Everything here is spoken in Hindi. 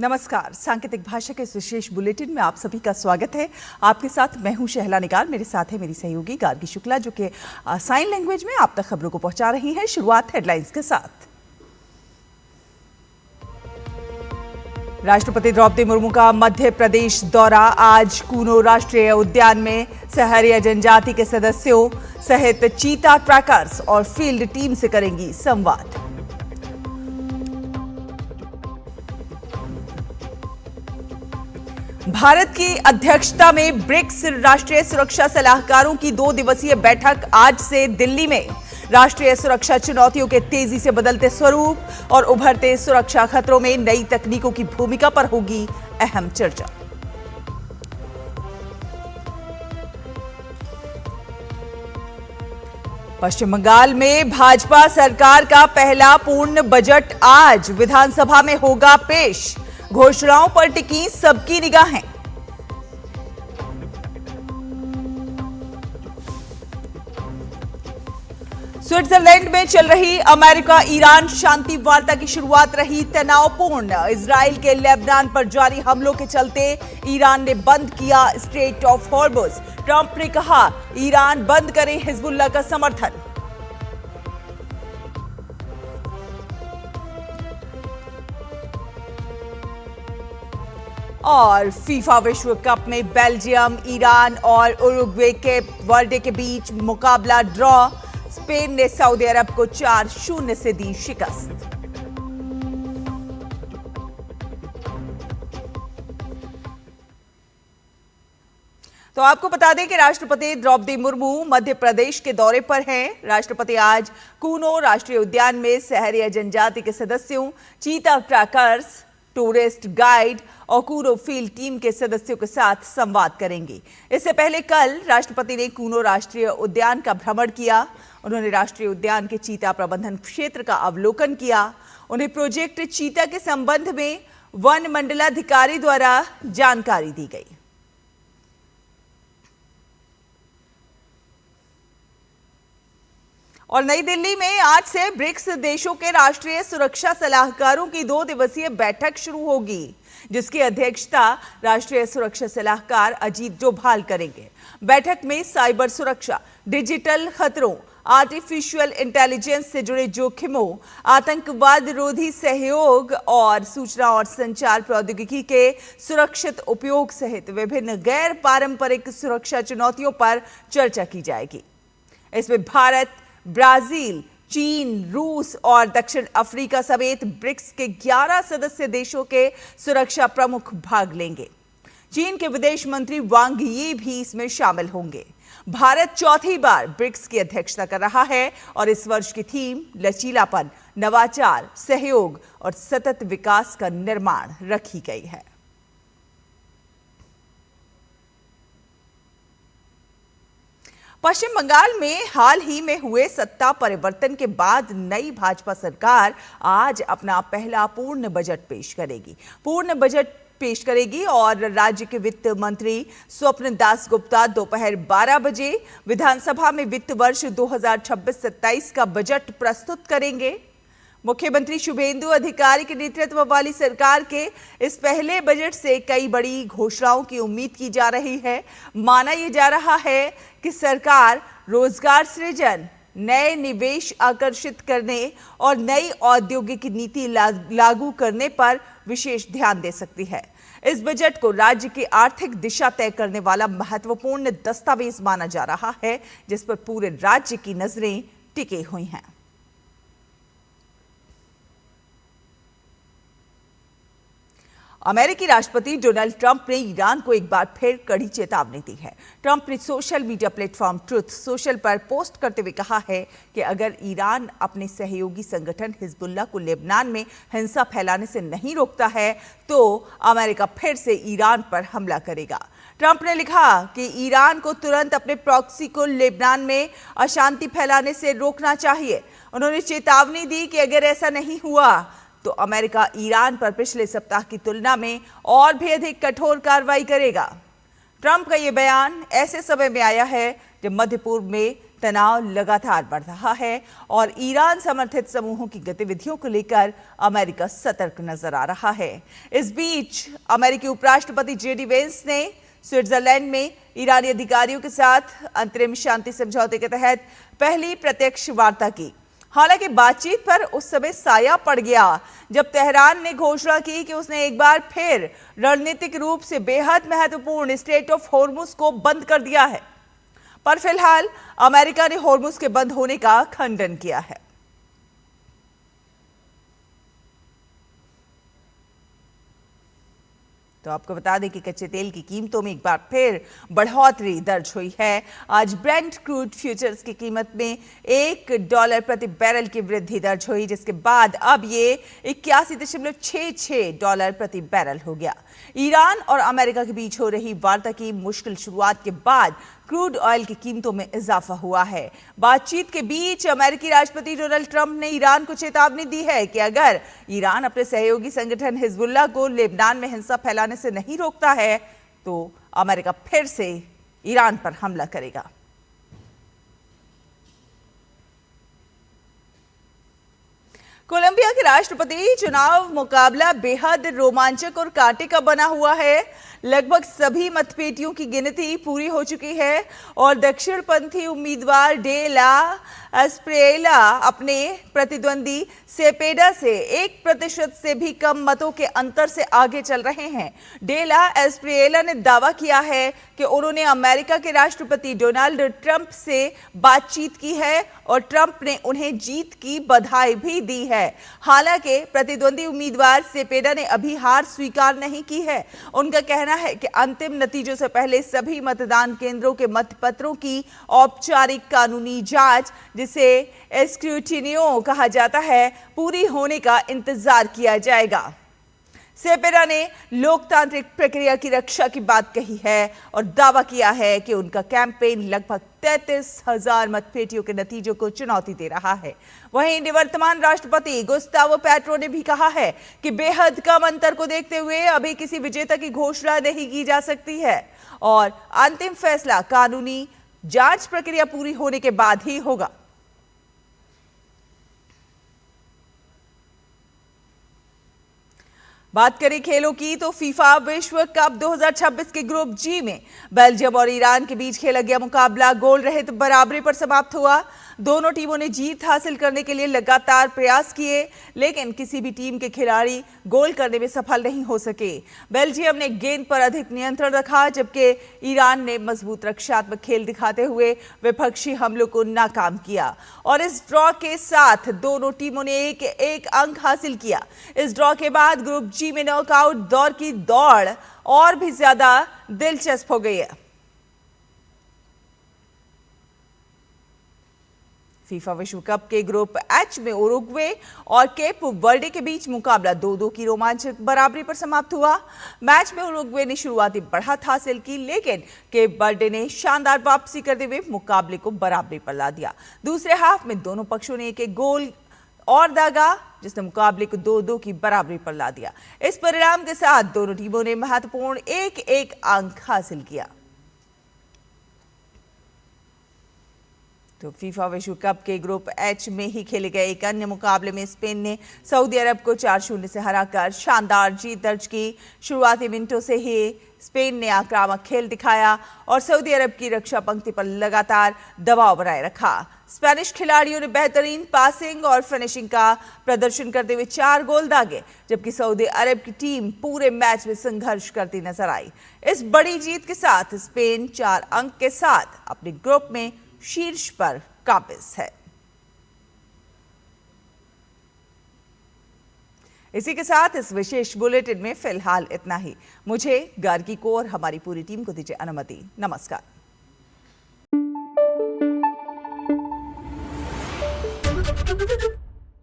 नमस्कार, सांकेतिक भाषा के इस विशेष बुलेटिन में आप सभी का स्वागत है। आपके साथ मैं हूं शहला निगार, मेरे साथ है मेरी सहयोगी गार्गी शुक्ला जो कि साइन लैंग्वेज में आप तक खबरों को पहुंचा रही हैं। शुरुआत हेडलाइंस के साथ। राष्ट्रपति द्रौपदी मुर्मू का मध्य प्रदेश दौरा। आज कूनो राष्ट्रीय उद्यान में सहरिया जनजाति के सदस्यों सहित चीता ट्रैकर्स और फील्ड टीम से करेंगी संवाद। भारत की अध्यक्षता में ब्रिक्स राष्ट्रीय सुरक्षा सलाहकारों की 2 दिवसीय बैठक आज से दिल्ली में। राष्ट्रीय सुरक्षा चुनौतियों के तेजी से बदलते स्वरूप और उभरते सुरक्षा खतरों में नई तकनीकों की भूमिका पर होगी अहम चर्चा। पश्चिम बंगाल में भाजपा सरकार का पहला पूर्ण बजट आज विधानसभा में होगा पेश। घोषणाओं पर टिकी सबकी निगाहें। स्विट्जरलैंड में चल रही अमेरिका ईरान शांति वार्ता की शुरुआत रही तनावपूर्ण। इजराइल के लेबनान पर जारी हमलों के चलते ईरान ने बंद किया स्ट्रेट ऑफ हॉर्मुज। ट्रंप ने कहा ईरान बंद करे हिजबुल्लाह का समर्थन। और फीफा विश्व कप में बेल्जियम, ईरान और उरुग्वे के वर्ल्ड के बीच मुकाबला ड्रॉ। स्पेन ने सऊदी अरब को 4-0 से दी शिकस्त। तो आपको बता दें कि राष्ट्रपति द्रौपदी मुर्मू मध्य प्रदेश के दौरे पर हैं। राष्ट्रपति आज कूनो राष्ट्रीय उद्यान में सहरिया जनजाति के सदस्यों, चीता ट्रैकर्स, टूरिस्ट गाइड और कूनो फील्ड टीम के सदस्यों के साथ संवाद करेंगे। इससे पहले कल राष्ट्रपति ने कूनो राष्ट्रीय उद्यान का भ्रमण किया। उन्होंने राष्ट्रीय उद्यान के चीता प्रबंधन क्षेत्र का अवलोकन किया। उन्हें प्रोजेक्ट चीता के संबंध में वन मंडलाधिकारी द्वारा जानकारी दी गई। और नई दिल्ली में आज से ब्रिक्स देशों के राष्ट्रीय सुरक्षा सलाहकारों की 2 दिवसीय बैठक शुरू होगी, जिसकी अध्यक्षता राष्ट्रीय सुरक्षा सलाहकार अजीत डोभाल करेंगे। बैठक में साइबर सुरक्षा, डिजिटल खतरों, आर्टिफिशियल इंटेलिजेंस से जुड़े जोखिमों, आतंकवाद विरोधी सहयोग और सूचना और संचार प्रौद्योगिकी के सुरक्षित उपयोग सहित विभिन्न गैर पारंपरिक सुरक्षा चुनौतियों पर चर्चा की जाएगी। इसमें भारत, ब्राजील, चीन, रूस और दक्षिण अफ्रीका समेत ब्रिक्स के 11 सदस्य देशों के सुरक्षा प्रमुख भाग लेंगे। चीन के विदेश मंत्री वांग यी भी इसमें शामिल होंगे। भारत चौथी बार ब्रिक्स की अध्यक्षता कर रहा है और इस वर्ष की थीम लचीलापन, नवाचार, सहयोग और सतत विकास का निर्माण रखी गई है। पश्चिम बंगाल में हाल ही में हुए सत्ता परिवर्तन के बाद नई भाजपा सरकार आज अपना पहला पूर्ण बजट पेश करेगी और राज्य के वित्त मंत्री स्वप्न दास गुप्ता दोपहर 12 बजे विधानसभा में वित्त वर्ष 2026-27 का बजट प्रस्तुत करेंगे। मुख्यमंत्री शुभेंदु अधिकारी के नेतृत्व वाली सरकार के इस पहले बजट से कई बड़ी घोषणाओं की उम्मीद की जा रही है। माना यह जा रहा है कि सरकार रोजगार सृजन, नए निवेश आकर्षित करने और नई औद्योगिक नीति लागू करने पर विशेष ध्यान दे सकती है। इस बजट को राज्य की आर्थिक दिशा तय करने वाला महत्वपूर्ण दस्तावेज माना जा रहा है, जिस पर पूरे राज्य की नजरें टिकी हुई हैं। अमेरिकी राष्ट्रपति डोनाल्ड ट्रंप ने ईरान को एक बार फिर कड़ी चेतावनी दी है। ट्रंप ने social media platform truth social पर पोस्ट करते हुए कहा है कि अगर ईरान अपने सहयोगी संगठन हिजबुल्लाह को लेबनान में हिंसा फैलाने से नहीं रोकता है तो अमेरिका फिर से ईरान पर हमला करेगा। ट्रंप ने लिखा कि ईरान को तुरंत अपने प्रॉक्सी को लेबनान में अशांति फैलाने से रोकना चाहिए। उन्होंने चेतावनी दी कि अगर ऐसा नहीं हुआ तो अमेरिका ईरान पर पिछले सप्ताह की तुलना में और भी अधिक कठोर कार्रवाई करेगा। ट्रंप का यह बयान ऐसे समय में आया है जब मध्य पूर्व में तनाव लगातार बढ़ रहा है और ईरान समर्थित समूहों की गतिविधियों को लेकर अमेरिका सतर्क नजर आ रहा है। इस बीच अमेरिकी उपराष्ट्रपति जेडी वेंस ने स्विट्जरलैंड में ईरानी अधिकारियों के साथ अंतरिम शांति समझौते के तहत पहली प्रत्यक्ष वार्ता की। हालांकि बातचीत पर उस समय साया पड़ गया जब तेहरान ने घोषणा की कि उसने एक बार फिर रणनीतिक रूप से बेहद महत्वपूर्ण स्ट्रेट ऑफ हॉर्मुज को बंद कर दिया है। पर फिलहाल अमेरिका ने हॉर्मुज के बंद होने का खंडन किया है। तो आपको बता दें कि कच्चे तेल की कीमतों में एक बार फिर बढ़ोतरी दर्ज हुई है। आज ब्रेंट क्रूड फ्यूचर्स की कीमत में $1 प्रति बैरल की वृद्धि दर्ज हुई, जिसके बाद अब ये $81.66 प्रति बैरल हो गया। ईरान और अमेरिका के बीच हो रही वार्ता की मुश्किल शुरुआत के बाद क्रूड ऑयल की कीमतों में इजाफा हुआ है। बातचीत के बीच अमेरिकी राष्ट्रपति डोनाल्ड ट्रंप ने ईरान को चेतावनी दी है कि अगर ईरान अपने सहयोगी संगठन हिजबुल्लाह को लेबनान में हिंसा फैलाने से नहीं रोकता है तो अमेरिका फिर से ईरान पर हमला करेगा। कोलंबिया के राष्ट्रपति चुनाव मुकाबला बेहद रोमांचक और कांटे का बना हुआ है। लगभग सभी मतपेटियों की गिनती पूरी हो चुकी है और दक्षिणपंथी उम्मीदवार डे ला एस्प्रिएला अपने प्रतिद्वंदी सेपेडा से 1% से भी कम मतों के अंतर से आगे चल रहे हैं। डे ला एस्प्रिएला ने दावा किया है कि उन्होंने अमेरिका के राष्ट्रपति डोनाल्ड ट्रंप से बातचीत की है और ट्रंप ने उन्हें जीत की बधाई भी दी है। हालांकि प्रतिद्वंदी उम्मीदवार सेपेडा ने अभी हार स्वीकार नहीं की है। उनका कहना है कि अंतिम नतीजों से पहले सभी मतदान केंद्रों के मतपत्रों की औपचारिक कानूनी जांच, जिसे एस्क्रूटिनियो कहा जाता है, पूरी होने का इंतजार किया जाएगा। सेपेडा ने लोकतांत्रिक प्रक्रिया की रक्षा की बात कही है और दावा किया है कि उनका कैंपेन लगभग 33,000 मतपेटियों के नतीजों को चुनौती दे रहा है। वहीं निवर्तमान राष्ट्रपति गुस्तावो पेट्रो ने भी कहा है कि बेहद कम अंतर को देखते हुए अभी किसी विजेता की घोषणा नहीं की जा सकती है और अंतिम फैसला कानूनी जांच प्रक्रिया पूरी होने के बाद ही होगा। बात करें खेलों की तो फीफा विश्व कप 2026 के ग्रुप जी में बेल्जियम और ईरान के बीच खेला गया मुकाबला गोल रहित बराबरी पर समाप्त हुआ। दोनों टीमों ने जीत हासिल करने के लिए लगातार प्रयास किए, लेकिन किसी भी टीम के खिलाड़ी गोल करने में सफल नहीं हो सके। बेल्जियम ने गेंद पर अधिक नियंत्रण रखा, जबकि ईरान ने मजबूत रक्षात्मक खेल दिखाते हुए विपक्षी हमलों को नाकाम किया और इस ड्रॉ के साथ दोनों टीमों ने एक अंक हासिल किया। इस ड्रॉ के बाद ग्रुप जी में नॉकआउट दौर की दौड़ और भी ज्यादा दिलचस्प हो गई है। फीफा विश्व कप के ग्रुप एच में उरुग्वे और केप वर्डे के बीच मुकाबला 2-2 की रोमांचक बराबरी पर समाप्त हुआ। मैच में उरुग्वे ने शुरुआती बढ़त हासिल की, लेकिन केप वर्डे ने शानदार वापसी करते हुए मुकाबले को बराबरी पर ला दिया। दूसरे हाफ में दोनों पक्षों ने एक गोल और दागा, जिसने मुकाबले को 2-2 की बराबरी पर ला दिया। इस परिणाम के साथ दोनों टीमों ने महत्वपूर्ण 1-1 अंक हासिल किया। तो फीफा विश्व कप के ग्रुप एच में ही खेले गए एक अन्य मुकाबले में स्पेन ने सऊदी अरब को 4-0 से हराकर शानदार जीत दर्ज की। शुरुआती मिनटों से ही स्पेन ने आक्रामक खेल दिखाया और सऊदी अरब की रक्षा पंक्ति पर लगातार दबाव बनाए रखा। स्पेनिश खिलाड़ियों ने बेहतरीन पासिंग और फिनिशिंग का प्रदर्शन करते हुए 4 गोल दागे, जबकि सऊदी अरब की टीम पूरे मैच में संघर्ष करती नजर आई। इस बड़ी जीत के साथ स्पेन 4 अंक के साथ अपने ग्रुप में शीर्ष पर काबिज है। इसी के साथ इस विशेष बुलेटिन में फिलहाल इतना ही। मुझे, गार्गी को और हमारी पूरी टीम को दीजिए अनुमति। नमस्कार।